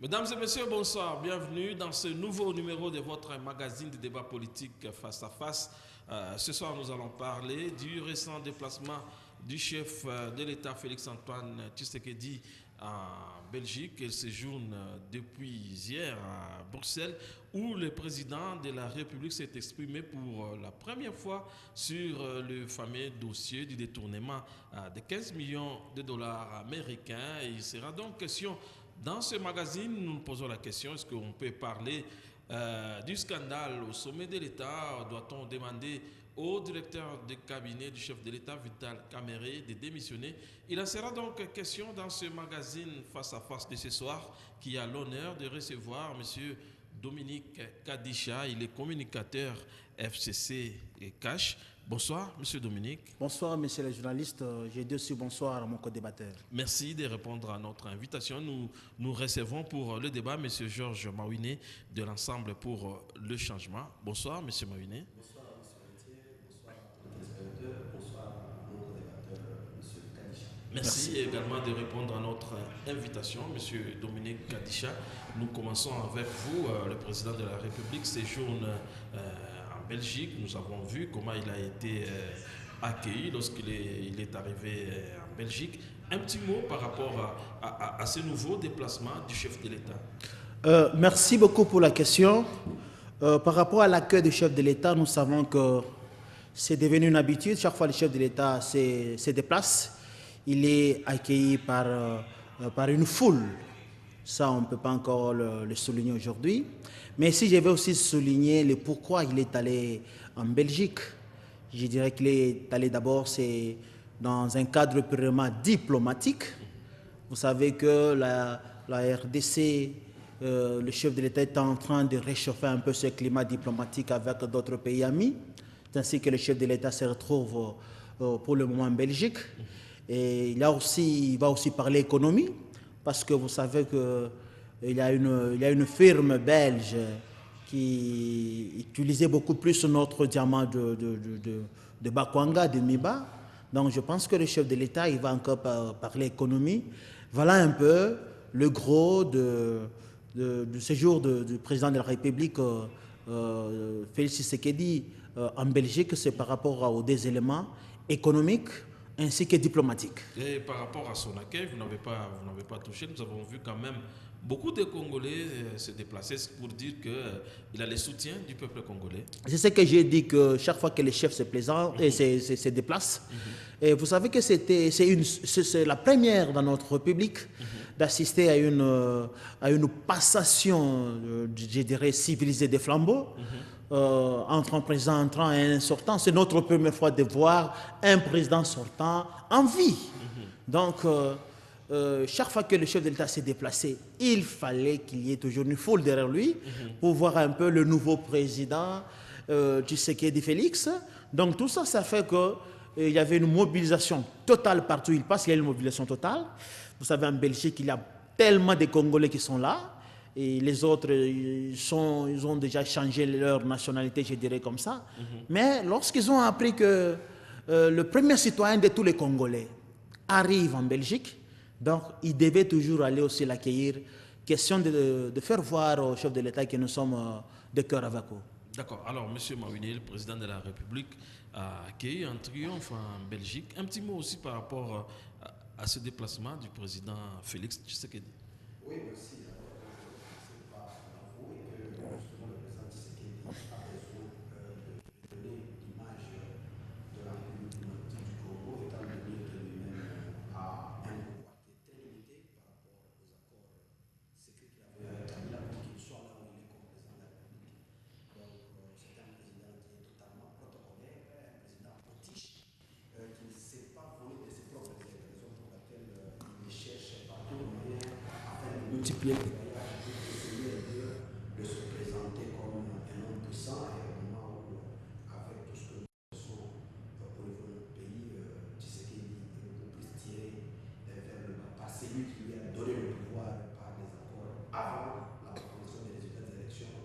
Mesdames et messieurs, bonsoir. Bienvenue dans ce nouveau numéro de votre magazine de débat politique face à face. Ce soir, nous allons parler du récent déplacement du chef de l'État, Félix-Antoine Tshisekedi, en Belgique. Il séjourne depuis hier à Bruxelles, où le président de la République s'est exprimé pour la première fois sur le fameux dossier du détournement de 15 millions de dollars américains. Et il sera donc question dans ce magazine, nous nous posons la question, est-ce qu'on peut parler du scandale au sommet de l'État? Doit-on demander au directeur de cabinet du chef de l'État, Vital Kamere, de démissionner? Il en sera donc question dans ce magazine face à face de ce soir, qui a l'honneur de recevoir M. Dominique Kadisha. Il est communicateur FCC et Cash. Bonsoir, Monsieur Dominique. Bonsoir, monsieur le journaliste. J'ai dit aussi bonsoir à mon co-débatteur. Merci de répondre à notre invitation. Nous recevons pour le débat M. Georges Mawiné de l'Ensemble pour le changement. Bonsoir, M. Mawiné. Bonsoir, monsieur Retier. Bonsoir à tous les téléspectateurs. Bonsoir à mon co-débatteur, monsieur Kadisha. Merci également de répondre à notre invitation, M. Dominique Kadisha. Nous commençons avec vous. Le président de la République séjourne en Belgique. Nous avons vu comment il a été accueilli lorsqu'il est arrivé en Belgique. Un petit mot par rapport à ce nouveau déplacement du chef de l'État. Merci beaucoup pour la question. Par rapport à l'accueil du chef de l'État, nous savons que c'est devenu une habitude. Chaque fois que le chef de l'État se déplace, il est accueilli par une foule. Ça, on ne peut pas encore le souligner aujourd'hui. Mais si je vais aussi souligner le pourquoi il est allé en Belgique, je dirais qu'il est allé d'abord, c'est dans un cadre purement diplomatique. Vous savez que la RDC, le chef de l'État est en train de réchauffer un peu ce climat diplomatique avec d'autres pays amis, ainsi que le chef de l'État se retrouve pour le moment en Belgique. Et il va aussi parler économie, parce que vous savez qu'il y a une firme belge qui utilisait beaucoup plus notre diamant de Bakwanga, de Miba. Donc je pense que le chef de l'État, il va encore parler économie. Voilà un peu le gros du séjour du président de la République, Félix Tshisekedi, en Belgique. C'est par rapport aux deux éléments économiques ainsi que diplomatiques. Et par rapport à son accueil, vous n'avez pas touché. Nous avons vu quand même beaucoup de Congolais se déplacer pour dire qu'il a le soutien du peuple congolais. C'est ce que j'ai dit, que chaque fois que les chefs se plaisantent et se déplacent, et vous savez que c'est la première dans notre République d'assister à une passation, je dirais, civilisée des flambeaux. Entre un président entrant et un sortant. C'est notre première fois de voir un président sortant en vie. Donc, chaque fois que le chef de l'État s'est déplacé, il fallait qu'il y ait toujours une foule derrière lui pour voir un peu le nouveau président Tshisekedi Félix. Donc tout ça, ça fait qu'il y avait une mobilisation totale partout où il passe. Il y a une mobilisation totale. Vous savez, en Belgique, il y a tellement de Congolais qui sont là. Et les autres, ils ont déjà changé leur nationalité, je dirais comme ça. Mais lorsqu'ils ont appris que le premier citoyen de tous les Congolais arrive en Belgique, donc ils devaient toujours aller aussi l'accueillir. Question de faire voir au chef de l'État que nous sommes de cœur avec eux. D'accord. Alors, M. Mawiné, le président de la République, a accueilli un triomphe en Belgique. Un petit mot aussi par rapport à ce déplacement du président Félix Tshisekedi. Oui, merci. C'est pas bravo et que justement le président Tshisekedi a besoin de donner l'image de la République démocratique du Congo, étant donné que lui-même a un pouvoir qui est très limité par rapport aux accords secrets qu'il avait avec Kabila pour qu'il soit là où il est comme président de la République. Donc c'est un président qui est totalement protocolaire, un président potiche, qui ne sait pas voler de ses propres raisons pour laquelle il cherche partout le moyen afin de multiplier les voyages pour essayer de se présenter comme un homme puissant et au moment où, avec tout ce que nous faisons au niveau de notre pays, Tshisekedi est beaucoup plus tiré vers le bas par celui qui lui a donné le pouvoir par des accords avant la proclamation des résultats des élections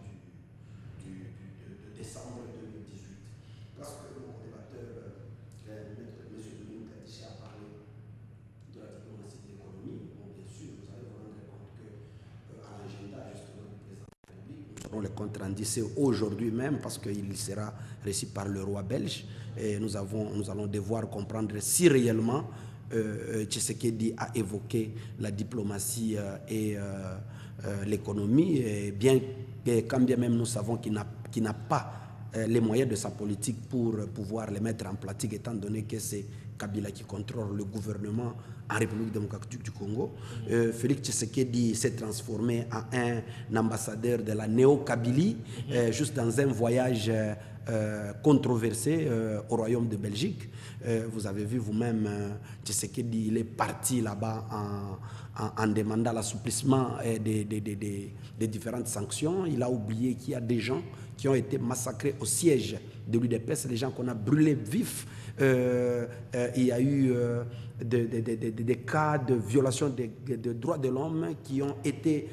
de décembre 2018. Parce que mon débatteur, maître M. Dominique Kadisha, a parlé de la diplomatie de l'économie, bon, bien sûr, vous allez vous rendre compte que, en aurons le compte rendu, c'est aujourd'hui même, parce qu'il sera reçu par le roi belge. Et nous allons devoir comprendre si réellement Tshisekedi a évoqué la diplomatie et l'économie, quand bien même nous savons qu'il n'a pas les moyens de sa politique pour pouvoir les mettre en pratique, étant donné que c'est Kabila qui contrôle le gouvernement en République démocratique du Congo. Félix Tshisekedi s'est transformé en un ambassadeur de la néo-Kabylie, juste dans un voyage controversé au Royaume de Belgique. Vous avez vu vous-même, Tshisekedi, il est parti là-bas en demandant l'assouplissement des différentes sanctions. Il a oublié qu'il y a des gens qui ont été massacrés au siège de l'UDPS, les gens qu'on a brûlés vifs. Il y a eu des cas de violation des droits de l'homme qui ont été,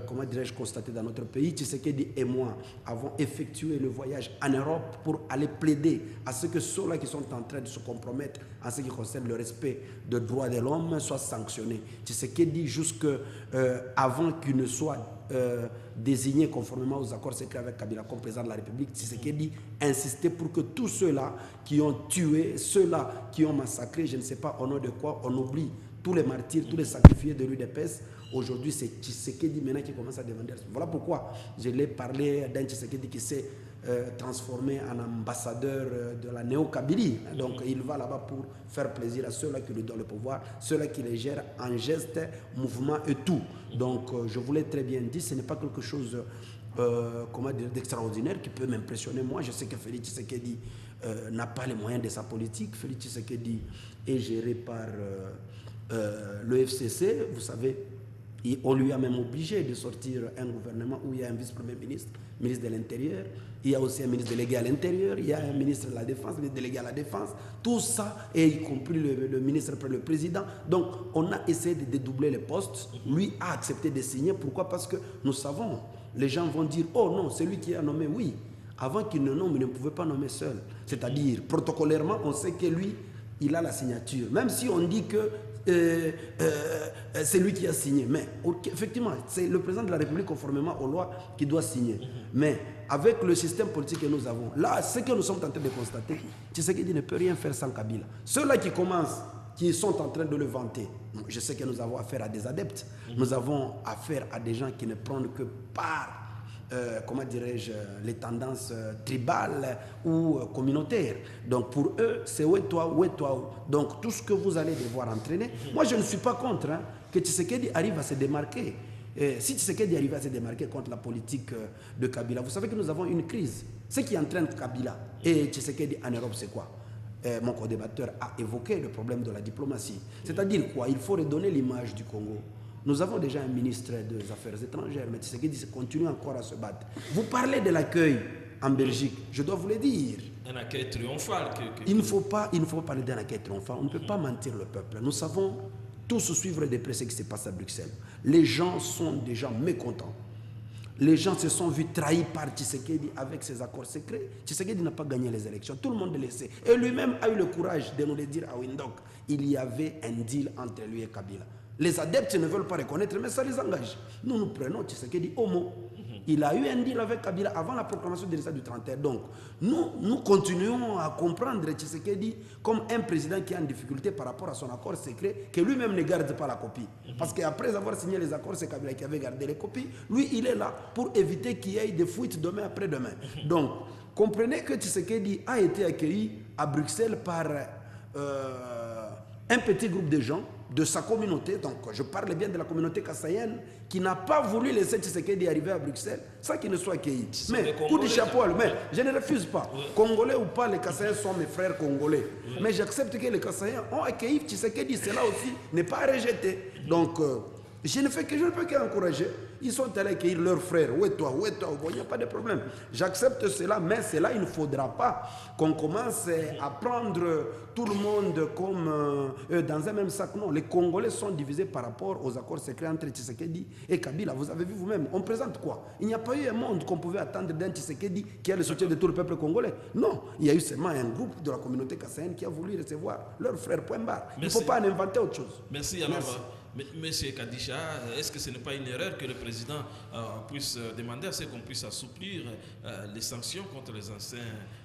comment dirais-je, constatés dans notre pays. Tshisekedi et moi avons effectué le voyage en Europe pour aller plaider à ce que ceux-là qui sont en train de se compromettre en ce qui concerne le respect des droits de l'homme soient sanctionnés. Tshisekedi, jusqu'avant qu'il ne soit désigné conformément aux accords secrets avec Kabila comme président de la République, Tshisekedi insistait pour que tous ceux-là qui ont tué, ceux-là qui ont massacré, je ne sais pas au nom de quoi, on oublie tous les martyrs, tous les sacrifiés de l'UDPS. Aujourd'hui, c'est Tshisekedi maintenant qui commence à demander. Voilà pourquoi je l'ai parlé d'un Tshisekedi qui s'est transformé en ambassadeur de la néo-Kabylie. Donc il va là-bas pour faire plaisir à ceux-là qui lui donnent le pouvoir, ceux-là qui les gèrent en gestes, mouvements et tout. Donc je vous l'ai très bien dit, ce n'est pas quelque chose d'extraordinaire qui peut m'impressionner. Moi, je sais que Félix Tshisekedi n'a pas les moyens de sa politique. Félix Tshisekedi est géré par le FCC, vous savez. Et on lui a même obligé de sortir un gouvernement où il y a un vice-premier ministre, ministre de l'Intérieur, il y a aussi un ministre délégué à l'Intérieur, il y a un ministre de la Défense, ministre délégué à la Défense, tout ça, et y compris le ministre après le président. Donc, on a essayé de dédoubler les postes. Lui a accepté de signer. Pourquoi? Parce que nous savons, les gens vont dire, oh non, c'est lui qui a nommé, oui. Avant qu'il ne nomme, il ne pouvait pas nommer seul. C'est-à-dire, protocolairement, on sait que lui, il a la signature. Même si on dit que c'est lui qui a signé. Mais effectivement, c'est le président de la République, conformément aux lois, qui doit signer. Mais avec le système politique que nous avons, là, ce que nous sommes en train de constater, Tshisekedi ne peut rien faire sans Kabila. Ceux-là qui commencent, qui sont en train de le vanter, je sais que nous avons affaire à des adeptes, nous avons affaire à des gens qui ne prennent que par comment dirais-je, les tendances tribales ou communautaires. Donc pour eux, c'est où est toi. Donc tout ce que vous allez devoir entraîner, moi je ne suis pas contre que Tshisekedi arrive à se démarquer. Si Tshisekedi arrive à se démarquer contre la politique de Kabila, vous savez que nous avons une crise. Ce qui entraîne Kabila et Tshisekedi en Europe, c'est quoi? Mon co-débatteur a évoqué le problème de la diplomatie. C'est-à-dire quoi? Il faut redonner l'image du Congo. Nous avons déjà un ministre des Affaires étrangères, mais Tshisekedi continue encore à se battre. Vous parlez de l'accueil en Belgique, je dois vous le dire. Un accueil triomphal. Il ne faut pas parler d'un accueil triomphal. On ne peut pas mentir le peuple. Nous savons tous suivre de près ce qui se passe à Bruxelles. Les gens sont déjà mécontents. Les gens se sont vus trahis par Tshisekedi avec ses accords secrets. Tshisekedi n'a pas gagné les élections. Tout le monde le sait. Et lui-même a eu le courage de nous le dire à Windhoek. Il y avait un deal entre lui et Kabila. Les adeptes ne veulent pas reconnaître, mais ça les engage. Nous prenons Tshisekedi au mot. Il a eu un deal avec Kabila avant la proclamation de l'état du 31. Donc, nous continuons à comprendre Tshisekedi comme un président qui est en difficulté par rapport à son accord secret, que lui-même ne garde pas la copie. Parce qu'après avoir signé les accords, c'est Kabila qui avait gardé les copies. Lui, il est là pour éviter qu'il y ait des fuites demain après-demain. Donc, comprenez que Tshisekedi a été accueilli à Bruxelles par un petit groupe de gens de sa communauté, donc je parle bien de la communauté kassaïenne, qui n'a pas voulu laisser Tshisekedi arriver à Bruxelles sans qu'il ne soit accueilli. Mais coup de chapeau, mais je ne refuse pas. Oui. Congolais ou pas, les Kassaïens sont mes frères congolais. Oui. Mais j'accepte que les Kassaïens ont accueilli Tshisekedi, cela aussi n'est pas rejeté. Donc, je ne peux qu'encourager. Ils sont allés accueillir leurs frères. Où est toi, il n'y a pas de problème. J'accepte cela, mais cela, il ne faudra pas qu'on commence à prendre tout le monde comme dans un même sac. Non, les Congolais sont divisés par rapport aux accords secrets entre Tshisekedi et Kabila. Vous avez vu vous-même, on présente quoi? Il n'y a pas eu un monde qu'on pouvait attendre d'un Tshisekedi qui a le soutien de tout le peuple congolais. Non, il y a eu seulement un groupe de la communauté kassaïenne qui a voulu recevoir leurs frères, point barre. Il ne faut pas en inventer autre chose. Merci. Alors, Mais Monsieur Kadisha, est-ce que ce n'est pas une erreur que le président puisse demander à ce qu'on puisse assouplir les sanctions contre les anciens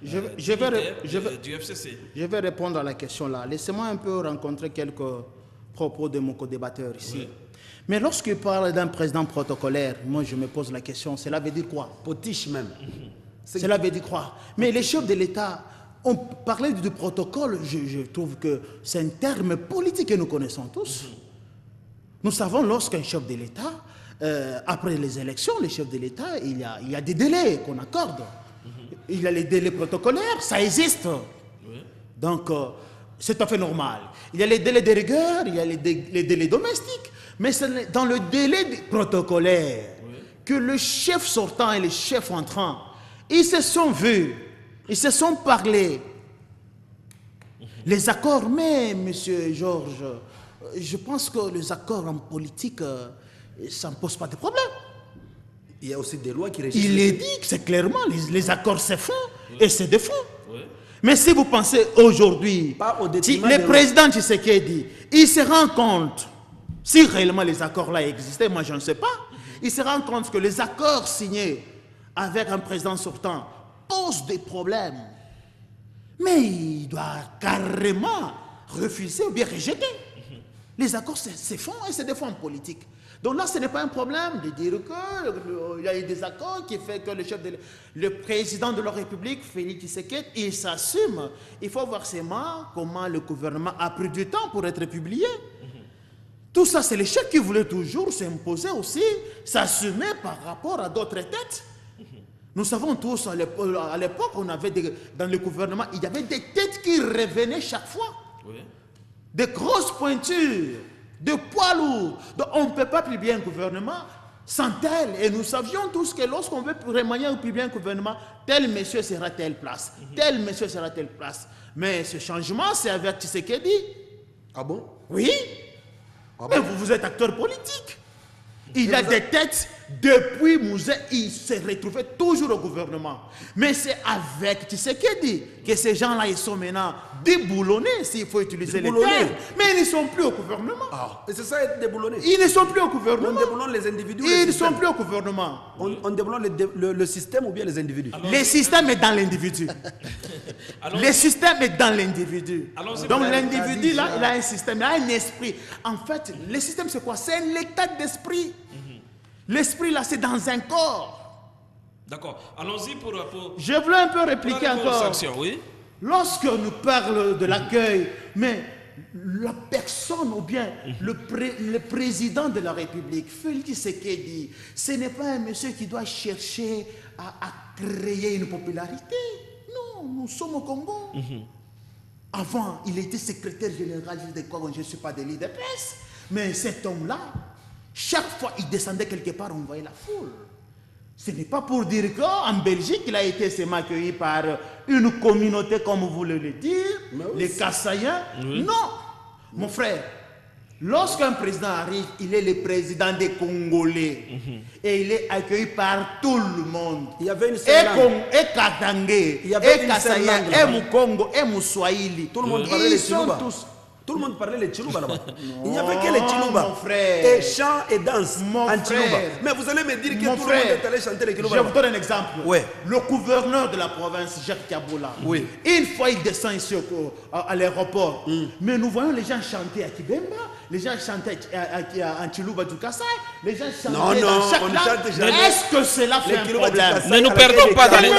du FCC? Je vais répondre à la question là. Laissez-moi un peu rencontrer quelques propos de mon co-débatteur ici. Oui. Mais lorsqu'il parle d'un président protocolaire, moi je me pose la question, cela veut dire quoi? Potiche même. Cela veut dire quoi? Mais les chefs de l'État ont parlé du protocole, je trouve que c'est un terme politique que nous connaissons tous. Nous savons lorsqu'un chef de l'État, après les élections, les chefs de l'État, il y a des délais qu'on accorde. Il y a les délais protocolaires, ça existe. Donc, c'est tout à fait normal. Il y a les délais de rigueur, il y a les délais domestiques, mais c'est dans le délai protocolaire que le chef sortant et le chef entrant, ils se sont vus, ils se sont parlé. Les accords, mais, monsieur Georges, je pense que les accords en politique, ça ne pose pas de problème. Il y a aussi des lois qui régissent. Il est dit que c'est clairement, les accords se font et se défont. Mais si vous pensez aujourd'hui, le président Tshisekedi, il se rend compte, si réellement les accords-là existaient, moi je ne sais pas, il se rend compte que les accords signés avec un président sortant posent des problèmes. Mais il doit carrément refuser ou bien rejeter. Les accords se font et se défendent en politique. Donc là, ce n'est pas un problème de dire qu'il y a eu des accords qui fait que le président de la République, Félix Tshisekedi, il s'assume. Il faut voir seulement comment le gouvernement a pris du temps pour être publié. Tout ça, c'est les chefs qui voulaient toujours s'imposer aussi, s'assumer par rapport à d'autres têtes. Nous savons tous, à l'époque, on avait dans le gouvernement, il y avait des têtes qui revenaient chaque fois. De grosses pointures, de poids lourds. Donc on ne peut pas publier un gouvernement sans tel. Et nous savions tous que lorsqu'on veut remanier ou publier un gouvernement, tel monsieur sera telle place, tel monsieur sera telle place. Mais ce changement, c'est avec Tshisekedi. Ah bon? Oui. Ah mais bon? Vous êtes acteur politique. Il a des têtes, depuis Mouzé, il se retrouvait toujours au gouvernement. Mais c'est avec Tshisekedi que ces gens-là, ils sont maintenant déboulonnés, s'il faut utiliser les termes. Mais ils ne sont plus au gouvernement. Ah, et c'est ça être déboulonné. Ils ne sont plus au gouvernement. On déboulonne les individus. Ils ne sont plus au gouvernement. On déboulonne le système ou bien les individus? Le système est dans l'individu. Le système est dans l'individu. Donc l'individu, là, il a un système, il a un esprit. En fait, le système, c'est quoi? C'est l'état d'esprit. L'esprit, là, c'est dans un corps. D'accord. Allons-y pour... Je voulais un peu répliquer encore. Sanction, oui. Lorsque nous parlons de l'accueil, mais la personne ou bien le président de la République, Félix Tshisekedi, ce n'est pas un monsieur qui doit chercher à créer une popularité. Non, nous sommes au Congo. Avant, il était secrétaire général de Congo, je ne suis pas de l'idée de presse, mais cet homme-là, chaque fois qu'il descendait quelque part, on voyait la foule. Ce n'est pas pour dire qu'en Belgique, il a été seulement accueilli par une communauté, comme vous voulez le dire, les Kassaïens. Non, mon frère, lorsqu'un président arrive, il est le président des Congolais. Et il est accueilli par tout le monde. Il y avait une seule langue. Et Katangé, et Kassaïen, et Mukongo, et Mouswahili. Tout le monde parlait les Chiluba. Tout le monde parlait les Chiluba là-bas. Il n'y avait que les Chiluba. Et chant et danse en Chiluba. Mais vous allez me dire que tout le monde est allé chanter les Chiluba. Je vous donne un exemple. Le gouverneur de la province, Jacques Kaboula, une fois il descend ici à l'aéroport, mais nous voyons les gens chanter à Kibemba, les gens chanter en Chiluba du Kassai, les gens chanter dans chaque langue. Est-ce que cela fait un problème? Ne nous perdons pas dans les...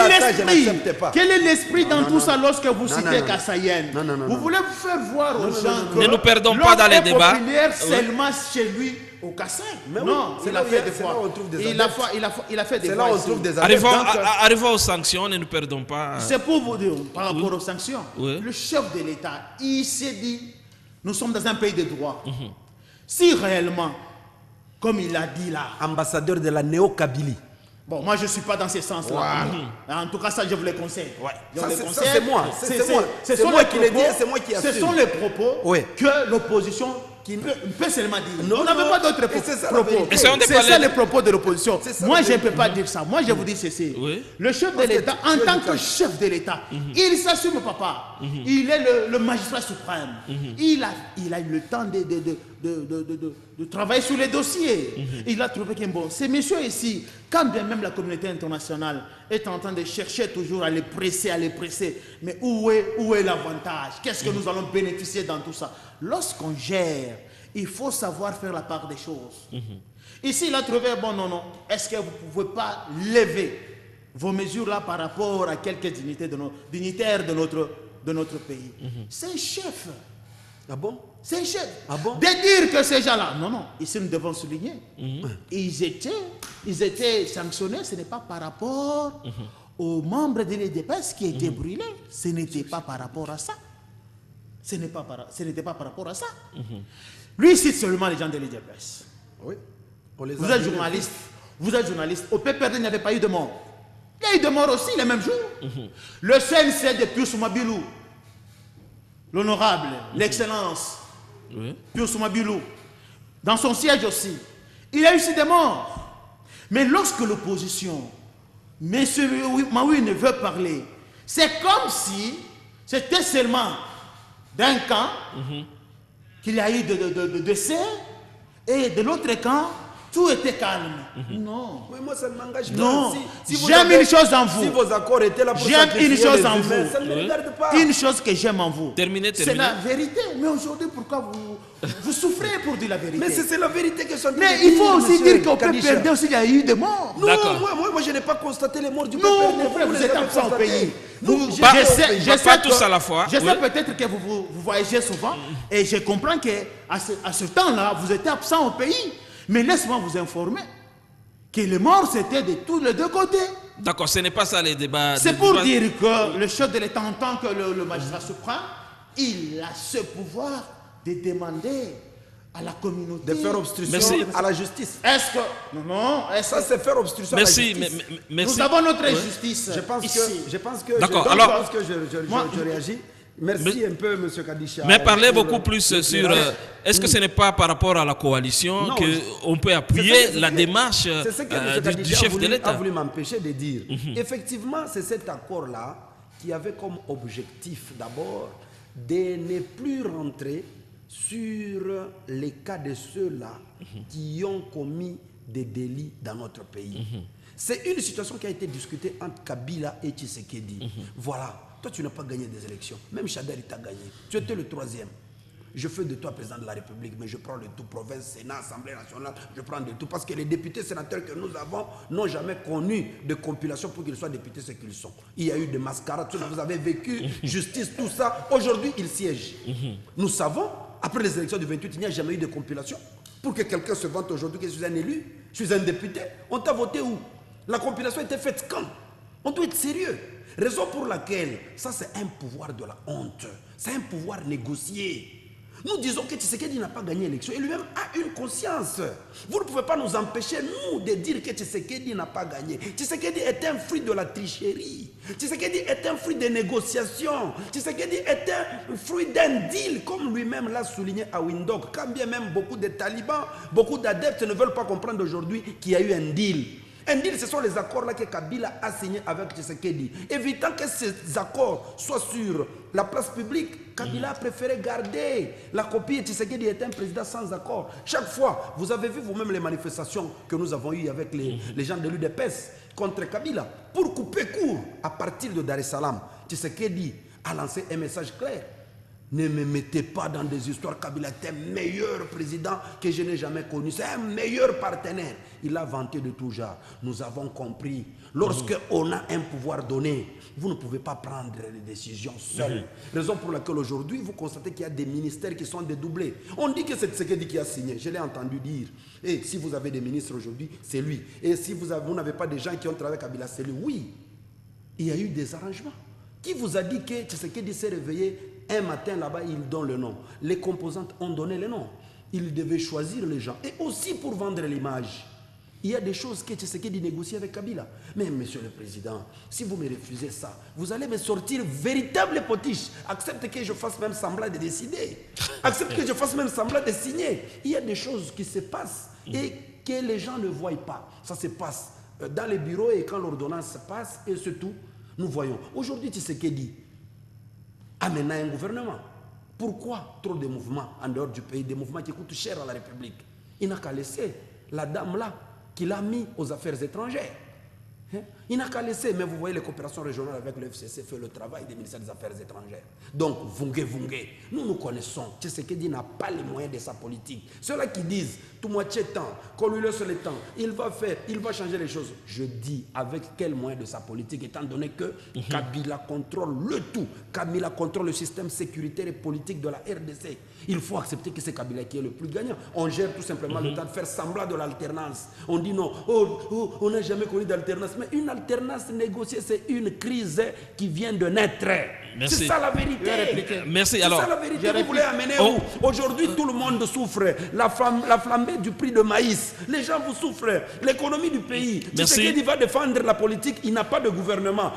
Quel est l'esprit dans tout ça lorsque vous citez Kassaïenne? Vous voulez vous faire voir aux gens que ne nous perdons pas dans les débats. Populaire seulement chez lui au Kassai. Non, il a fait des fois. Il a fait des fois. Arrivons aux sanctions, ne nous perdons pas. C'est pour vous dire, par rapport aux sanctions, le chef de l'État, il s'est dit, nous sommes dans un pays de droit. Si réellement, comme il a dit là, ambassadeur de la néo-Kabylie. Bon, moi je ne suis pas dans ce sens-là. En tout cas, ça je vous le conseille. Ça c'est moi. C'est moi qui l'ai dit, c'est moi qui assume. Ce sont les propos que l'opposition peut seulement dire. On n'avait pas d'autres propos. C'est ça les propos de l'opposition. Moi je ne peux pas dire ça. Moi je vous dis ceci. Le chef de l'État, en tant que chef de l'État, il s'assume, papa. Il est le magistrat suprême. Il a eu le temps de travailler sur les dossiers. Il a trouvé que bon, ces messieurs ici, quand bien même la communauté internationale est en train de chercher toujours à les presser, mais où est l'avantage? Qu'est-ce que nous allons bénéficier dans tout ça? Lorsqu'on gère, il faut savoir faire la part des choses. Ici, il a trouvé, bon, non, est-ce que vous ne pouvez pas lever vos mesures là par rapport à quelques dignitaires de notre pays? C'est un chef. Ah bon? C'est un chef. Ah bon? De dire que ces gens-là, non, ici nous devons souligner, ils étaient sanctionnés, ce n'est pas par rapport aux membres de l'EDPS qui étaient brûlés, ce n'était pas par rapport à ça. Ce n'était pas par rapport à ça. Lui cite seulement les gens de l'EDPS. Oui. Vous êtes journaliste. Au PPRD, il n'y avait pas eu de mort. Il y a eu de mort aussi les mêmes jours. Le CNC de Pius Mabilou, l'honorable, l'excellence, Pius Mabilou, dans son siège aussi, il y a eu aussi des morts. Mais lorsque l'opposition, M. Maoui ne veut parler, c'est comme si c'était seulement d'un camp qu'il y a eu de décès et de l'autre camp, tout était calme. Non. Oui, moi, ça ne m'engage pas. Non. J'aime une chose en vous. Si vos accords étaient là pour j'aime une chose en vous. Ça ne me regarde pas. Une chose que j'aime en vous. Terminez. C'est la vérité. Mais aujourd'hui, pourquoi vous souffrez pour dire la vérité? Mais c'est la vérité que je suis en train de Mais dire, il faut aussi dire qu'au Kadisha. PPRD aussi, il y a eu des morts. Non, D'accord. moi, je n'ai pas constaté les morts du Non, PPRD. mon frère, vous êtes absent au pays. Pas tous à la fois. Je sais peut-être que vous voyagez souvent et je comprends qu'à ce temps-là, vous étiez absent au pays. Mais laisse-moi vous informer que les morts, c'était de tous les deux côtés. D'accord, ce n'est pas ça les débats. C'est pour dire que le chef de l'État, en tant que le magistrat suprême, il a ce pouvoir de demander à la communauté de faire obstruction à la justice. Est-ce que... Non, ça c'est faire obstruction à la justice. Merci. Nous avons notre justice Je pense que D'accord, je réagis. Merci un peu, M. Kadisha. Mais parlez beaucoup plus sur... Est-ce que ce n'est pas par rapport à la coalition qu'on peut appuyer la démarche du chef de l'État? a voulu m'empêcher de dire. Effectivement, c'est cet accord-là qui avait comme objectif d'abord de ne plus rentrer sur les cas de ceux-là qui ont commis des délits dans notre pays. C'est une situation qui a été discutée entre Kabila et Tshisekedi. Voilà. Toi, tu n'as pas gagné des élections. Même Chader, il t'a gagné. Tu étais le troisième. Je fais de toi président de la République, mais je prends le tout, province, Sénat, Assemblée nationale, je prends de tout. Parce que les députés sénateurs que nous avons n'ont jamais connu de compilation pour qu'ils soient députés ce qu'ils sont. Il y a eu des mascarades, vous avez vécu, justice, tout ça. Aujourd'hui, ils siègent. Nous savons, après les élections du 28, il n'y a jamais eu de compilation. Pour que quelqu'un se vante aujourd'hui que je suis un élu, je suis un député. On t'a voté où? La compilation a été faite quand? On doit être sérieux. Raison pour laquelle, ça c'est un pouvoir de la honte. C'est un pouvoir négocié. Nous disons que Tshisekedi n'a pas gagné l'élection. Et lui-même a une conscience. Vous ne pouvez pas nous empêcher, nous, de dire que Tshisekedi n'a pas gagné. Tshisekedi est un fruit de la tricherie. Tshisekedi est un fruit des négociations. Tshisekedi est un fruit d'un deal, comme lui-même l'a souligné à Windhoek. Quand bien même beaucoup de talibans, beaucoup d'adeptes ne veulent pas comprendre aujourd'hui qu'il y a eu un deal. Un deal, ce sont les accords-là que Kabila a signés avec Tshisekedi. Évitant que ces accords soient sur la place publique, Kabila a préféré garder la copie. Tshisekedi est un président sans accord. Chaque fois, vous avez vu vous-même les manifestations que nous avons eues avec les gens de l'UDPS contre Kabila. Pour couper court, à partir de Dar es Salaam, Tshisekedi a lancé un message clair. Ne me mettez pas dans des histoires. Kabila est un meilleur président que je n'ai jamais connu. C'est un meilleur partenaire. Il a vanté de tout genre. Nous avons compris. Lorsqu'on a un pouvoir donné, vous ne pouvez pas prendre les décisions seuls. Raison pour laquelle aujourd'hui, vous constatez qu'il y a des ministères qui sont dédoublés. On dit que c'est Tshisekedi qui a signé. Je l'ai entendu dire. Et si vous avez des ministres aujourd'hui, c'est lui. Et si vous n'avez pas des gens qui ont travaillé avec Kabila, c'est lui. Oui, il y a eu des arrangements. Qui vous a dit que Tshisekedi s'est réveillé un matin là-bas, il donne le nom. Les composantes ont donné le nom. Il devait choisir les gens. Et aussi pour vendre l'image. Il y a des choses que Tshisekedi négocie avec Kabila. Mais monsieur le président, si vous me refusez ça, vous allez me sortir véritable potiche. Accepte que je fasse même semblant de décider. Accepte que je fasse même semblant de signer. Il y a des choses qui se passent et que les gens ne voient pas. Ça se passe dans les bureaux et quand l'ordonnance se passe et c'est tout. Nous voyons. Aujourd'hui, Tshisekedi a maintenant un gouvernement. Pourquoi trop de mouvements en dehors du pays, des mouvements qui coûtent cher à la République? Il n'a qu'à laisser la dame là, qu'il a mis aux affaires étrangères. Il n'a qu'à laisser, mais vous voyez, les coopérations régionales avec le FCC fait le travail des ministères des Affaires étrangères. Donc, Vungé, nous connaissons. Tshisekedi n'a pas les moyens de sa politique. Ceux-là qui disent, tout moitié temps, qu'on lui laisse le temps, il va faire, il va changer les choses. Je dis, avec quel moyen de sa politique, étant donné que Kabila contrôle le tout. Kabila contrôle le système sécuritaire et politique de la RDC. Il faut accepter que c'est Kabila qui est le plus gagnant. On gère tout simplement le temps de faire semblant de l'alternance. On dit non, on n'a jamais connu d'alternance. Mais une alternance négociée, c'est une crise qui vient de naître. C'est ça la vérité. Merci. C'est ça la vérité. Vous voulez amener où? Aujourd'hui, tout le monde souffre. La flambée du prix de maïs. Les gens vous souffrent. L'économie du pays. Tshisekedi va défendre la politique. Il n'a pas de gouvernement.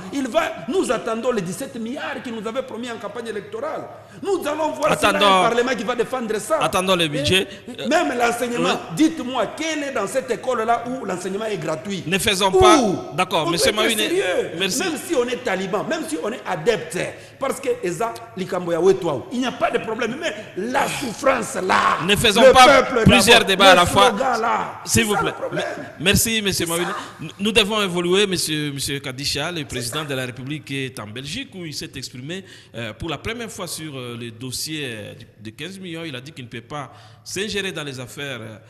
Nous attendons les 17 milliards qu'il nous avait promis en campagne électorale. Nous allons voir s'il y a un parlement qui va défendre ça. Attendons le budget. Même l'enseignement. Dites-moi, quel est dans cette école-là où l'enseignement est gratuit? Ne faisons pas. D'accord, monsieur Mawine. Merci. Même si on est taliban, même si on est adepte, parce que il n'y a pas de problème. Mais la souffrance là. Ne faisons pas plusieurs débats à la fois. S'il vous plaît. Merci, monsieur Mawine. Nous devons évoluer. Monsieur Kadisha, le président de la République, est en Belgique où il s'est exprimé pour la première fois sur le dossier de 15 millions. Il a dit qu'il ne peut pas s'ingérer dans les affaires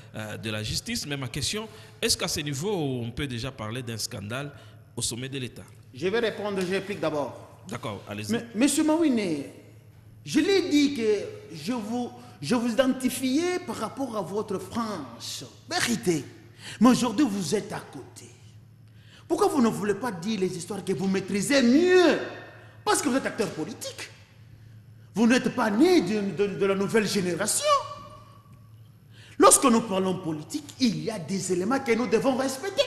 de la justice. Mais ma question, est-ce qu'à ce niveau, on peut déjà parler d'un scandale au sommet de l'État? Je vais répondre, je réplique d'abord. D'accord, allez-y. Monsieur Mawine, je l'ai dit que je vous identifiais par rapport à votre franche vérité. Mais aujourd'hui, vous êtes à côté. Pourquoi vous ne voulez pas dire les histoires que vous maîtrisez mieux? Parce que vous êtes acteur politique. Vous n'êtes pas né de la nouvelle génération. Lorsque nous parlons politique, il y a des éléments que nous devons respecter.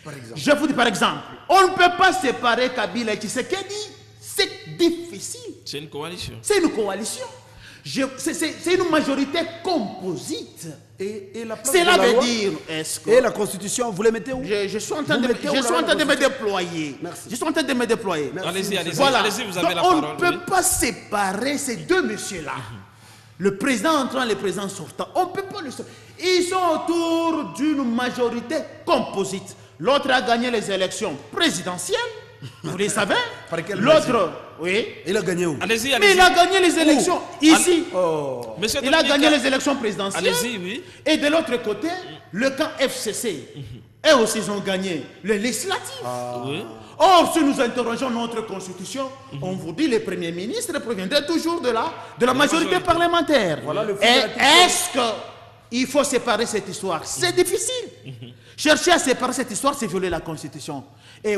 Par exemple. Je vous dis par exemple, on ne peut pas séparer Kabila et Tshisekedi. C'est difficile. C'est une coalition. C'est une coalition. C'est une majorité composite. Et la Cela veut dire, est-ce que... Et la Constitution, vous les mettez où? Je suis en train de me déployer. Merci. Je suis en train de me déployer. Allez-y, voilà. Allez-y, vous avez la on parole. On ne peut pas séparer ces deux messieurs-là. Le président entrant et le président sortant. On ne peut pas le séparer. Ils sont autour d'une majorité composite. L'autre a gagné les élections présidentielles. Vous le savez. L'autre, oui. Il a gagné où? Allez-y. Mais il a gagné les élections ici. Monsieur il a gagné les élections présidentielles. Allez-y, oui. Et de l'autre côté, le camp FCC. Eux aussi, ils ont gagné les législatives. Oui. Or, si nous interrogeons notre constitution, on vous dit que le Premier ministre proviendrait toujours de la majorité parlementaire. Voilà le et est-ce qu'il faut séparer cette histoire? C'est difficile. Chercher à séparer cette histoire, c'est violer la constitution. Et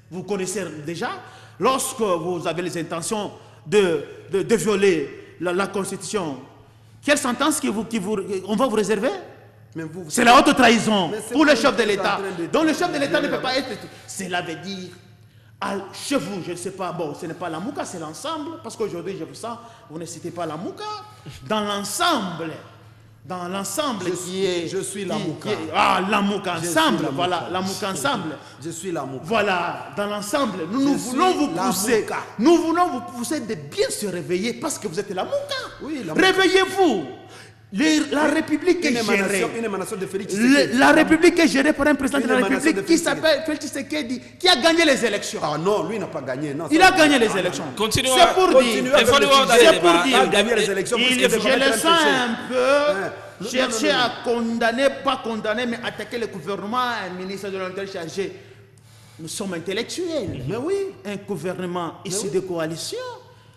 vous connaissez déjà, lorsque vous avez les intentions de violer la constitution, quelle sentence on va vous réserver? C'est la haute trahison pour le chef de l'État. Donc le chef de l'État ne peut pas être... Cela veut dire, chez vous, je ne sais pas, bon, ce n'est pas la Mouka, c'est l'ensemble, parce qu'aujourd'hui, je vous sens, vous ne citez pas la Mouka. Dans l'ensemble qui est... Je suis la Mouka. La Mouka ensemble, voilà, la Mouka ensemble. Je suis la Mouka. Voilà, dans l'ensemble, nous voulons vous pousser de bien se réveiller parce que vous êtes la Mouka. Oui, réveillez-vous. La République est gérée. Une émanation de Félix Tshisekedi. La République est gérée par un président de la République qui s'appelle Félix Tshisekedi, qui a gagné les élections. Ah non, lui n'a pas gagné. Non, il a gagné les élections. Continuons. C'est pour dire. Il a gagné les élections. Je le sens un peu chercher à condamner, pas condamner, mais attaquer le gouvernement, un ministre de l'Intérieur chargé. Nous sommes intellectuels. Mais oui. Un gouvernement issu de coalition.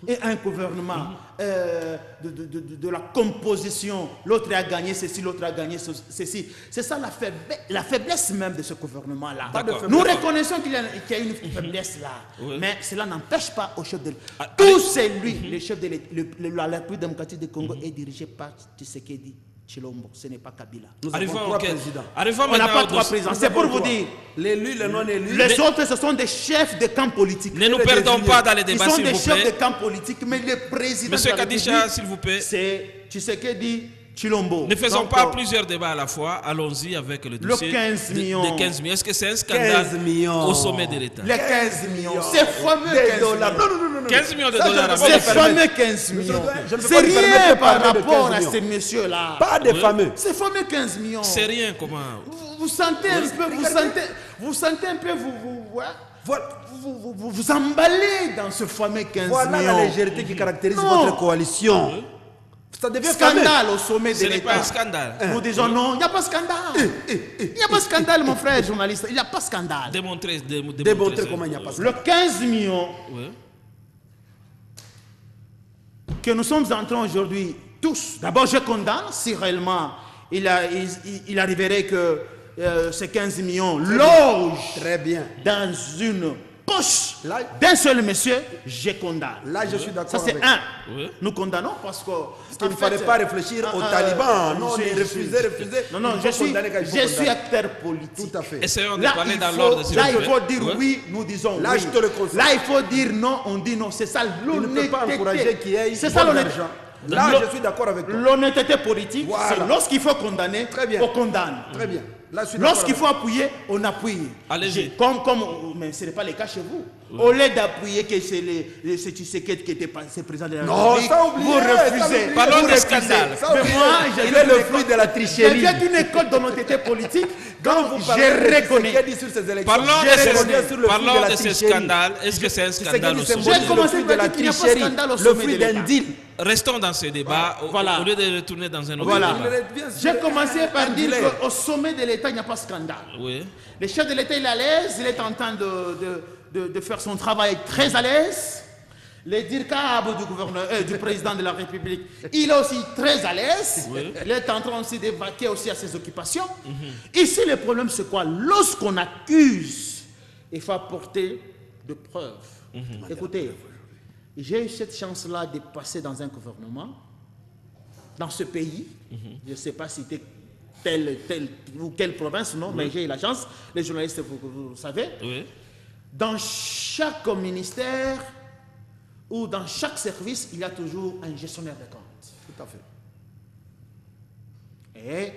Et un gouvernement de la composition, l'autre a gagné ceci, l'autre a gagné ceci. C'est ça la faiblesse même de ce gouvernement-là. Nous reconnaissons qu'il y a une faiblesse là, mais cela n'empêche pas au chef de l'État. Tout c'est lui, le chef de la République démocratique du Congo est dirigé par Tshisekedi Tshilombo, ce n'est pas Kabila. Nous avons trois présidents. On n'a pas trois présidents, c'est pour vous dire. L'élu, le non-élu. Les autres, ce sont des chefs de camp politique. Ne nous perdons pas dans les débats, s'il vous plaît. Ils sont des chefs de camp politique, mais le président Monsieur Kadisha, s'il vous plaît. C'est Tshisekedi Chilombo. Ne faisons Donc, pas plusieurs débats à la fois. Allons-y avec le dossier 15 millions. des 15 millions. Est-ce que c'est un scandale 15 millions. au sommet de l'État? Les 15 millions. C'est fameux Des 15 dollars. millions. Non. 15 millions de Ça, je dollars ne peux pas américains. C'est fameux 15 millions. je ne peux C'est pas me permettre rien de par parler de rapport 15 à millions. ces messieurs-là. Pas des Oui. fameux. C'est fameux 15 millions. C'est rien, comment? Vous sentez un peu, vous sentez un peu, vous emballez dans ce fameux 15 Voilà millions. la légèreté qui caractérise Non. votre coalition. Ça devient fameux. Scandale au sommet de Ce n'est pas l'État. un scandale. Nous disons non, il n'y a pas de scandale. Il n'y a pas de scandale, mon frère journaliste. Il n'y a pas de scandale. Démontrer Démontrer comment il n'y a pas ça. Le 15 millions Oui. que nous sommes en train aujourd'hui, tous, d'abord je condamne si réellement il arriverait que ces 15 millions logent Très bien. dans une poche Là- d'un seul monsieur, je condamne. Là, je suis d'accord Ça c'est avec un. Oui. Nous condamnons parce que Il ne fallait pas réfléchir aux talibans. Non, je- refuser. Non, Il faut condamner quand il faut je suis condamner. acteur politique. Tout à fait. Essayons de Là, parler il dans faut, l'ordre. s'il là, vous il plaît. faut dire Oui. oui, nous disons Là, oui. je te le conseille. Là, il faut dire non, on dit non. C'est ça Il ne l'honnêteté. peut pas encourager qu'il y ait C'est ça beaucoup l'honnêteté. d'argent. Là, je suis d'accord avec toi. L'honnêteté politique, Voilà. c'est lorsqu'il faut condamner, Très bien. on condamne. Très bien. Là, je suis d'accord Lorsqu'il avec faut appuyer, on appuie. Allez-y. Mais ce n'est pas le cas chez vous. Au lieu d'appuyer que c'est Tshisekedi qui était passé président de la Non, République, ça oublié, vous ça refusez. oublié. Parlons Vous de refusez. scandale. Ça Mais oublié. moi, Il est le fruit de la je tricherie. viens d'une école d'honnêteté politique. Quand Donc, vous parlez de je reconnais. Tshisekedi sur ces élections, Parlons je de reconnais sur le fruit parlons la de ce tricherie. scandale. Est-ce que c'est un scandale au Tshisekedi sommet? J'ai symbolise le commencé fruit par de la dire qu'il n'y a pas de tricherie, scandale au le sommet fruit de d'un l'État. deal. Restons dans ce débat Voilà. au lieu de retourner dans un autre Voilà. débat. J'ai commencé par Un dire dealer. qu'au sommet de l'État, il n'y a pas de scandale. Oui. Le chef de l'État, il est à l'aise, il est en train de faire son travail très à l'aise. Le DIRCAB du président de la République, il est aussi très à l'aise. Oui. Il est en train aussi d'évacuer aussi à ses occupations. Ici, le problème, c'est quoi? Lorsqu'on accuse, il faut apporter de preuves. Écoutez, j'ai eu cette chance-là de passer dans un gouvernement, dans ce pays. Je ne sais pas si c'était telle ou quelle province, non, mais j'ai eu la chance. Les journalistes, vous savez. Oui. Dans chaque ministère ou dans chaque service, il y a toujours un gestionnaire de comptes. Tout à fait. Et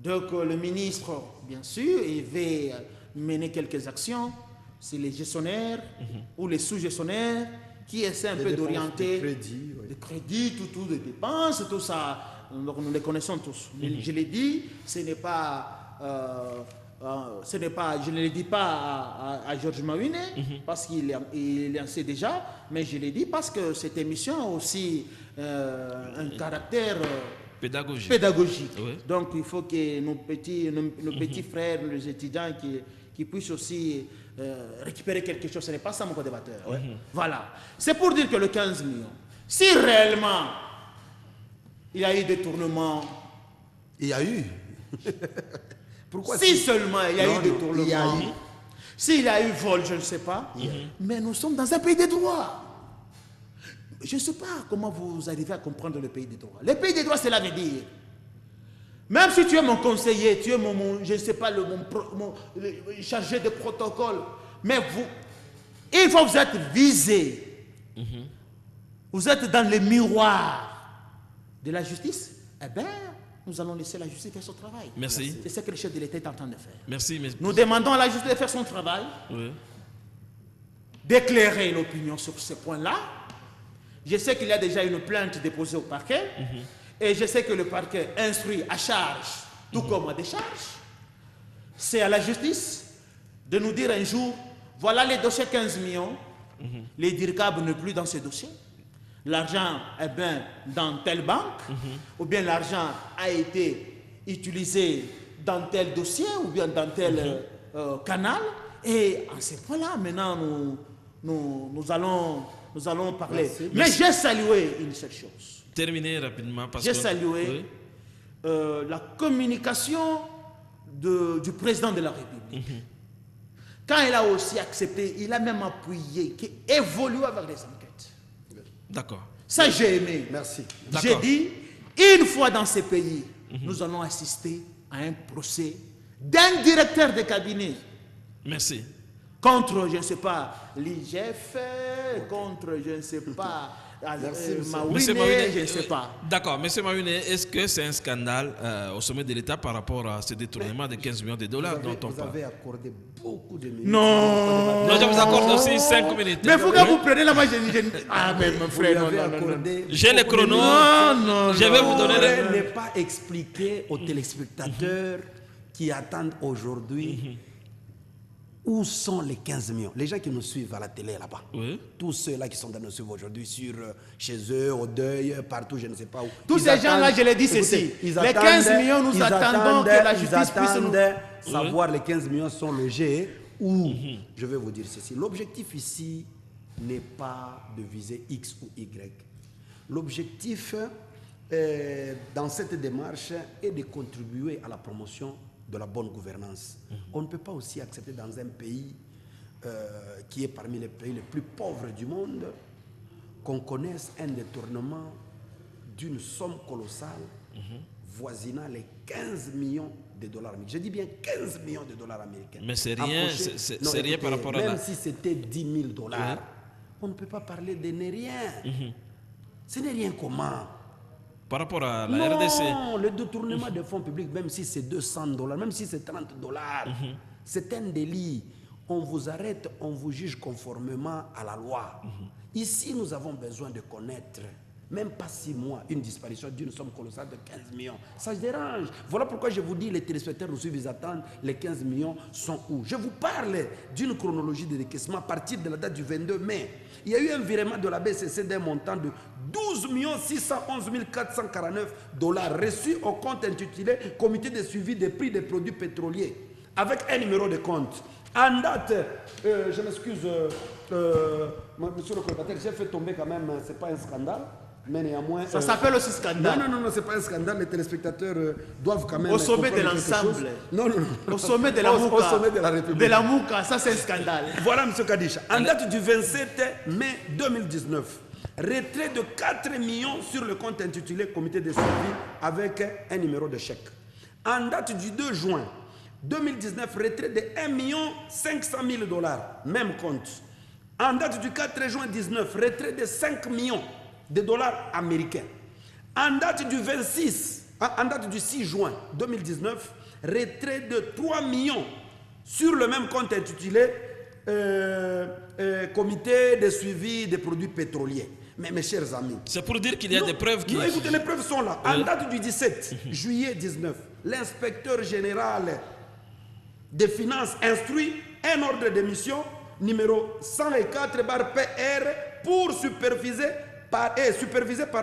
donc le ministre, bien sûr, il va mener quelques actions. C'est les gestionnaires ou les sous-gestionnaires qui essaient un peu dépenses, d'orienter de crédit, oui. de crédit, tout, de dépenses, tout ça. Donc, nous les connaissons tous. Mais je l'ai dit, ce n'est pas, je ne le dis pas à Georges Mawine, parce il en sait déjà, mais je l'ai dit parce que cette émission a aussi un caractère pédagogique. Oui. Donc il faut que nos petits frères, les étudiants qui puissent aussi récupérer quelque chose. Ce n'est pas ça mon co-débatteur. Voilà. C'est pour dire que le 15 millions, si réellement il y a eu détournement, Il y a eu. Pourquoi si seulement il y a Non, eu non, détournement, il y a eu. s'il y a eu vol, je ne sais pas, mais nous sommes dans un pays des droits. Je ne sais pas comment vous arrivez à comprendre le pays des droits. Le pays des droits, cela veut dire, même si tu es mon conseiller, tu es je ne sais pas, le chargé de protocole, mais une fois que vous êtes visé, vous êtes dans le miroir de la justice, eh bien, nous allons laisser la justice faire son travail. Merci. C'est ce que le chef de l'État est en train de faire. Merci. Nous demandons à la justice de faire son travail, Oui. d'éclairer l'opinion sur ce point-là. Je sais qu'il y a déjà une plainte déposée au parquet, et je sais que le parquet instruit à charge, tout comme à décharge. C'est à la justice de nous dire un jour, voilà les dossiers 15 millions, les DIRCAB ne plus dans ce dossier. L'argent est bien dans telle banque, ou bien l'argent a été utilisé dans tel dossier, ou bien dans tel canal. Et à ce point-là, maintenant, nous allons parler. Merci. Mais j'ai salué une seule chose. Terminer rapidement. J'ai salué la communication du président de la République. Quand il a aussi accepté, il a même appuyé, qu'il évolue avec les enquêtes. D'accord. Ça, j'ai aimé. Merci. J'ai D'accord. dit, une fois dans ces pays, nous allons assister à un procès d'un directeur de cabinet Merci. contre, je ne sais pas, l'IGF, contre, je ne sais pas, Maouine, je ne sais pas. D'accord, M. Maouine, est-ce que c'est un scandale au sommet de l'État par rapport à ce détournement de 15 millions de dollars dont on Vous parle? avez accordé beaucoup de minutes. Non. Non, je vous accorde aussi 5 minutes. Mais il faut que vous preniez la main. Ah, mais mon Vous frère, lui avez non, non, non. accordé J'ai les beaucoup de chronos. minutes. Non, Je vais vous donner Pourrait les... ne pas expliquer aux téléspectateurs qui attendent aujourd'hui où sont les 15 millions. Les gens qui nous suivent à la télé là-bas. Oui. Tous ceux-là qui sont dans nous suivre aujourd'hui chez eux, au deuil, partout, je ne sais pas où. Tous Ils ces gens-là, je l'ai dit écoutez, ceci. ils Les 15 attendent- millions, nous ils attendons que la justice ils puisse nous... attendent savoir les 15 millions sont logés où. Je vais vous dire ceci. L'objectif ici n'est pas de viser X ou Y. L'objectif dans cette démarche est de contribuer à la promotion de la bonne gouvernance. On ne peut pas aussi accepter dans un pays qui est parmi les pays les plus pauvres du monde qu'on connaisse un détournement d'une somme colossale voisinant les 15 millions de dollars américains. Je dis bien 15 millions de dollars américains. Mais c'est rien, Approché- c'est Non, rien par rapport à même la... si c'était 10 000 dollars, on ne peut pas parler de n'est rien. Ce n'est rien comment. Par rapport à la RDC. Non, le détournement des fonds publics, même si c'est 200 dollars, même si c'est 30 dollars, c'est un délit. On vous arrête, on vous juge conformément à la loi. Ici, nous avons besoin de connaître, même pas 6 mois, une disparition d'une somme colossale de 15 millions. Ça dérange. Voilà pourquoi je vous dis, les téléspectateurs nous suivent, ils attendent, les 15 millions sont où? Je vous parle d'une chronologie de décaissement à partir de la date du 22 mai. Il y a eu un virement de la BCC d'un montant de 12 611 449 dollars reçus au compte intitulé Comité de suivi des prix des produits pétroliers avec un numéro de compte. En date, je m'excuse, monsieur le colocataire, j'ai fait tomber quand même, c'est pas un scandale, mais néanmoins... Ça s'appelle aussi scandale. Non, c'est pas un scandale, les téléspectateurs doivent quand même... Au sommet de comprendre quelque l'ensemble. chose. Non. Au sommet de la Mouka. Au sommet de la République. De la Mouka, ça c'est un scandale. Voilà, M. Kadisha. En date du 27 mai 2019, retrait de 4 millions sur le compte intitulé Comité de suivi avec un numéro de chèque. En date du 2 juin 2019, retrait de 1 500 000 dollars, même compte. En date du 4 juin 2019, retrait de 5 millions de dollars américains. En date du 6 juin 2019, retrait de 3 millions sur le même compte intitulé Comité de suivi des produits pétroliers. Mais mes chers amis, C'est pour dire qu'il y a des preuves qui... non, écoutez, les preuves sont là. En date du 17 juillet 19, l'inspecteur général des finances instruit un ordre de mission numéro 104/PR pour superviser par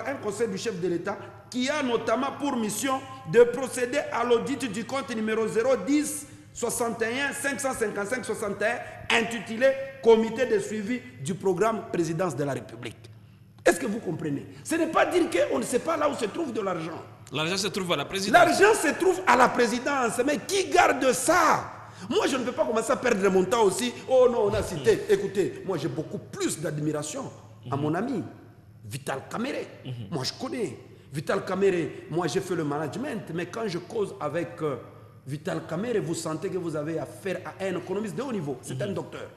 un conseil du chef de l'État qui a notamment pour mission de procéder à l'audit du compte numéro 010 61 555 61 intitulé Comité de suivi du programme Présidence de la République. Est-ce que vous comprenez? Ce n'est pas dire qu'on ne sait pas là où se trouve de l'argent. L'argent se trouve à la présidence. L'argent se trouve à la présidence, mais qui garde ça? Moi, je ne peux pas commencer à perdre mon temps aussi. Oh non, on a cité. Écoutez, moi, j'ai beaucoup plus d'admiration à mon ami, Vital Kamere. Moi, je connais. Vital Kamere, moi, j'ai fait le management, mais quand je cause avec Vital Kamere, vous sentez que vous avez affaire à un économiste de haut niveau. C'est un docteur.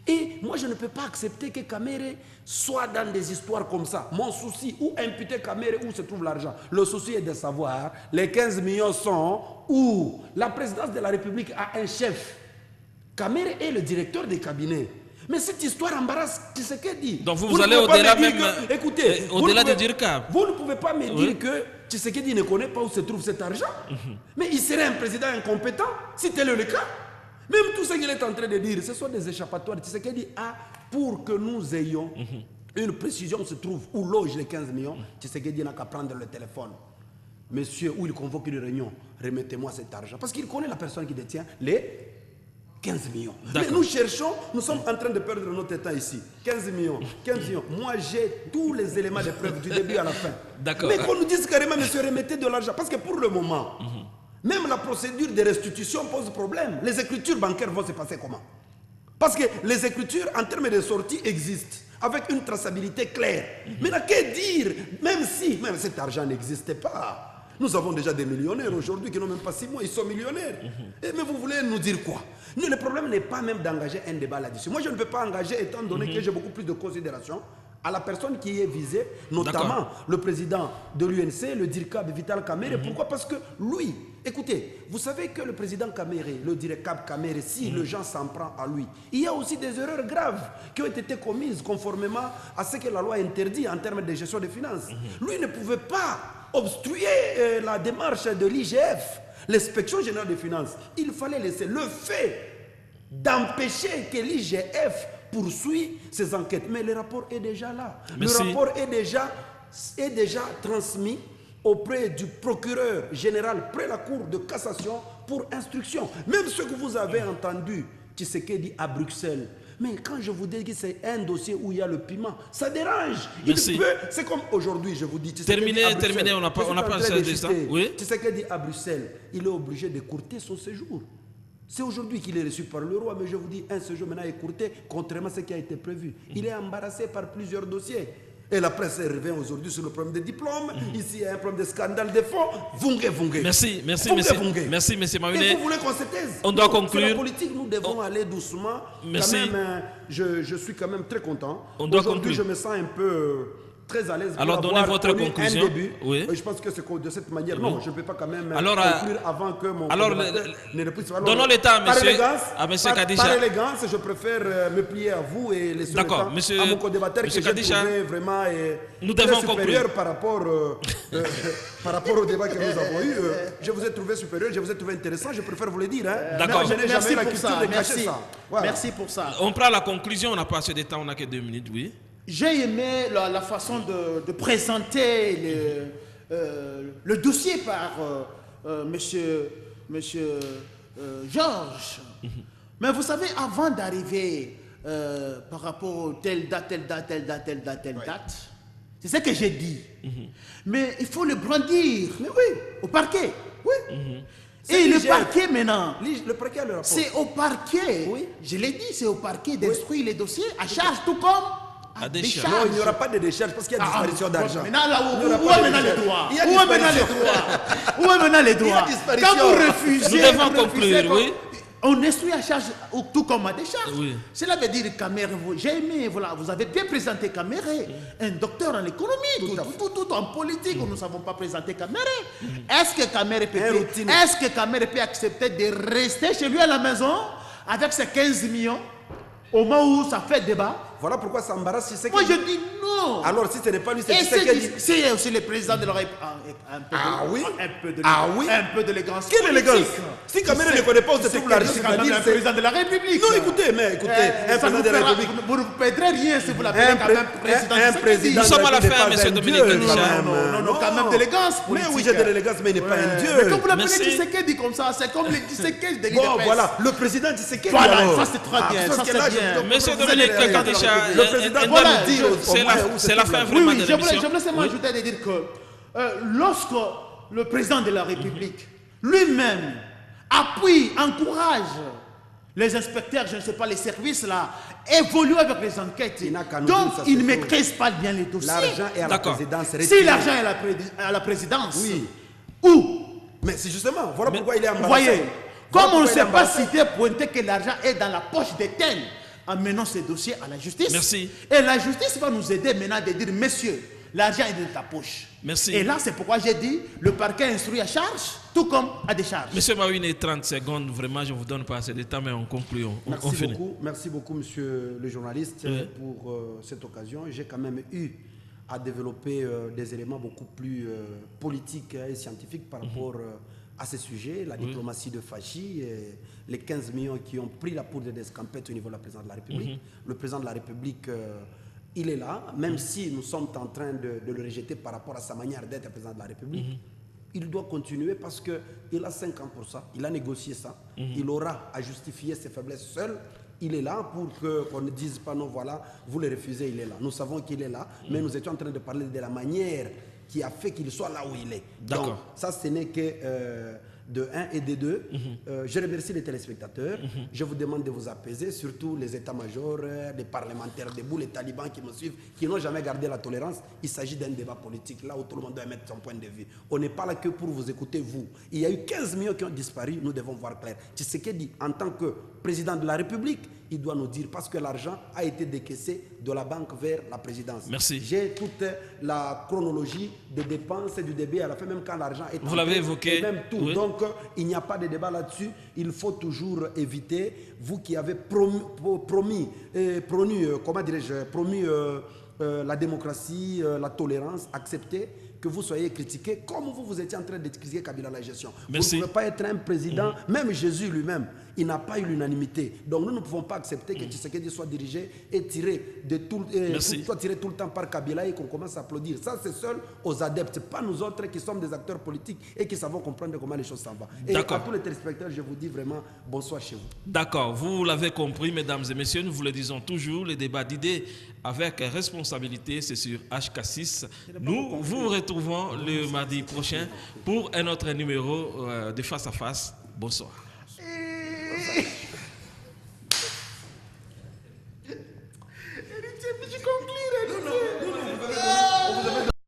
Et moi, je ne peux pas accepter que Kamere soit dans des histoires comme ça. Mon souci, où imputer Kamere, où se trouve l'argent? Le souci est de savoir, les 15 millions sont où? La présidence de la République a un chef. Kamere est le directeur des cabinets. Mais cette histoire embarrasse Tshisekedi. Donc vous ne allez pouvez pas au-delà me dire même, que- écoutez, au-delà vous ne de pouvez- Dirka. Vous ne pouvez pas me dire que Tshisekedi ne connaît pas où se trouve cet argent. Mais il serait un président incompétent si tel est le cas. Même tout ce qu'il est en train de dire, ce sont des échappatoires. Tshisekedi a, pour que nous ayons une précision se trouve où logent les 15 millions, Tshisekedi n'a qu'à prendre le téléphone. Monsieur, où il convoque une réunion, remettez-moi cet argent. Parce qu'il connaît la personne qui détient les 15 millions. Mais nous cherchons, nous sommes en train de perdre notre temps ici. 15 millions, 15 millions. Moi, j'ai tous les éléments de preuve du début à la fin. D'accord. Mais qu'on nous dise carrément, monsieur, remettez de l'argent. Parce que pour le moment, même la procédure de restitution pose problème. Les écritures bancaires vont se passer comment? Parce que les écritures, en termes de sortie, existent. Avec une traçabilité claire. Maintenant, que dire? Même si cet argent n'existait pas. Nous avons déjà des millionnaires aujourd'hui qui n'ont même pas 6 mois, ils sont millionnaires. Mais vous voulez nous dire quoi? Le problème n'est pas même d'engager un débat là-dessus. Moi, je ne peux pas engager, étant donné que j'ai beaucoup plus de considération à la personne qui est visée, notamment le président de l'UNC, le DIRCAB Vital Kamerhe. Pourquoi? Parce que lui, écoutez, vous savez que le président Kamerhe, le DIRCAB Kamerhe, si le gens s'en prend à lui, il y a aussi des erreurs graves qui ont été commises conformément à ce que la loi interdit en termes de gestion des finances. Lui ne pouvait pas obstruer la démarche de l'IGF, l'inspection générale des finances. Il fallait laisser le fait d'empêcher que l'IGF poursuit ses enquêtes. Mais le rapport est déjà là. Merci. Le rapport est déjà transmis auprès du procureur général près la Cour de cassation pour instruction. Même ce que vous avez entendu, Tshisekedi à Bruxelles. Mais quand je vous dis que c'est un dossier où il y a le piment, ça dérange. C'est comme aujourd'hui, je vous dis. Terminé, on n'a pas assez de temps. Oui. Tshisekedi à Bruxelles, il est obligé d'écourter son séjour. C'est aujourd'hui qu'il est reçu par le roi, mais je vous dis, un séjour maintenant écourté, contrairement à ce qui a été prévu. Il est embarrassé par plusieurs dossiers. Et la presse revient aujourd'hui sur le problème des diplômes. Ici, il y a un problème de scandale de fonds. Vungé. Merci, monsieur Mawiné. Et vous voulez qu'on se taise? On doit conclure. Sur la politique, nous devons aller doucement. Merci. Quand même, je suis quand même très content. Aujourd'hui, je me sens un peu très à l'aise. Alors, donnez votre conclusion. Un début. Oui. Je pense que c'est de cette manière. Oui. Non, je ne peux pas quand même alors, conclure avant que mon ne puisse. Donnons le temps à monsieur Kadisha. Par élégance, je préfère me plier à vous et laisser le temps à mon co-débatteur que j'ai trouvé vraiment nous très devons supérieur conclure. par rapport au débat que nous avons eu. Je vous ai trouvé supérieur, je vous ai trouvé intéressant, je préfère vous le dire. D'accord. Je n'ai jamais la culture de cacher Merci. ça. Voilà. Merci pour ça. On prend la conclusion, on n'a pas assez de temps, on n'a que 2 minutes, oui. J'ai aimé la façon de présenter le dossier par monsieur Georges. Mais vous savez, avant d'arriver par rapport à telle date, c'est ce que j'ai dit. Mais il faut le brandir au parquet. Oui. Et le parquet maintenant, Le parquet a le rapport. c'est au parquet, je l'ai dit, c'est au parquet d'instruire les dossiers à charge tout comme à décharge. Non, il n'y aura pas de décharge parce qu'il y a disparition d'argent. Maintenant, où est maintenant les droits? Où est maintenant les droits? Quand vous refusez, nous devons conclure, oui. On instruit à charge tout comme à décharge. Oui. Cela veut dire Kamerhe, j'ai aimé, voilà, vous avez bien présenté Kamerhe, un docteur en économie, tout en politique, nous ne savons pas présenter Kamerhe. Est-ce que Kamerhe peut accepter de rester chez lui à la maison avec ses 15 millions au moment où ça fait débat? Voilà pourquoi ça embarrasse. Moi je dis non. Alors si ce n'est pas lui, c'est c'est aussi le président de la République. Un peu d'élégance. Quelle élégance? Si Kamerhe ne connaît pas où se trouve l'argent, c'est quand même le président de la République. Non, écoutez, un président de la République. Vous ne perdrez rien si vous l'appelez quand même président. Un président. Nous sommes à la fin, monsieur Dominique Kadisha. Non, quand même d'élégance. Mais oui, j'ai de l'élégance, mais il n'est pas un dieu. Mais quand vous l'appelez Tshisekedi comme ça, c'est comme le Tshisekedi de l'IDPS. Bon, voilà, le président Tshisekedi. Voilà, ça c'est très bien. Ça c'est bien. Monsieur Dominique Kadisha, le président doit nous dire c'est la fin vraiment de je voulais l'émission. seulement ajouter de dire que lorsque le président de la République lui-même appuie, encourage les inspecteurs, je ne sais pas, les services là, évoluent avec les enquêtes. Donc, ils ne maîtrisent pas bien les dossiers. L'argent est à la présidence. Si l'argent est à la présidence, oui. Où? Mais c'est justement, voilà pourquoi il est embarrassé. Vous voyez, comme on ne sait pas citer, pointer que l'argent est dans la poche des tels, amenons ces dossiers à la justice. Merci. Et la justice va nous aider maintenant de dire, messieurs, l'argent est dans ta poche. Merci. Et là, c'est pourquoi j'ai dit, le parquet instruit à charge, tout comme à décharge. Monsieur Mawiné, 30 secondes, vraiment, je ne vous donne pas assez de temps, mais on conclut. On finit. Merci beaucoup, monsieur le journaliste, pour cette occasion. J'ai quand même eu à développer des éléments beaucoup plus politiques et scientifiques par rapport à ce sujet, la diplomatie de Fachi, les 15 millions qui ont pris la poudre d'escampette au niveau de la présidence de la République. Le président de la République, il est là, même si nous sommes en train de le rejeter par rapport à sa manière d'être président de la République. Il doit continuer parce qu'il a 5 ans pour ça, il a négocié ça, il aura à justifier ses faiblesses seul. Il est là pour qu'on ne dise pas non, voilà, vous le refusez, il est là. Nous savons qu'il est là, mais nous étions en train de parler de la manière qui a fait qu'il soit là où il est. Donc, ça, ce n'est que de 1 et de 2. Je remercie les téléspectateurs. Je vous demande de vous apaiser, surtout les états-majors, les parlementaires debout, les talibans qui me suivent, qui n'ont jamais gardé la tolérance. Il s'agit d'un débat politique, là où tout le monde doit mettre son point de vue. On n'est pas là que pour vous écouter, vous. Il y a eu 15 millions qui ont disparu, nous devons voir clair. Tshisekedi, en tant que président de la République, il doit nous dire parce que l'argent a été décaissé de la banque vers la présidence. Merci. J'ai toute la chronologie des dépenses et du débat à la fin, même quand l'argent est Vous l'avez évoqué. et même tout. Oui. Donc, il n'y a pas de débat là-dessus. Il faut toujours éviter, vous qui avez promis la démocratie, la tolérance, accepter que vous soyez critiqué comme vous étiez en train de critiquer Kabila la gestion. Merci. Vous ne pouvez pas être un président, même Jésus lui-même, il n'a pas eu l'unanimité. Donc nous ne pouvons pas accepter que Tshisekedi soit dirigé et tiré soit tiré tout le temps par Kabila et qu'on commence à applaudir. Ça, c'est seul aux adeptes, pas nous autres qui sommes des acteurs politiques et qui savons comprendre comment les choses s'en vont. Et à tous les téléspectateurs, je vous dis vraiment bonsoir chez vous. D'accord, vous l'avez compris, mesdames et messieurs, nous vous le disons toujours, les débats d'idées avec responsabilité, c'est sur HK6. Nous vous retrouvons le mardi prochain pour un autre numéro de Face à Face. Bonsoir.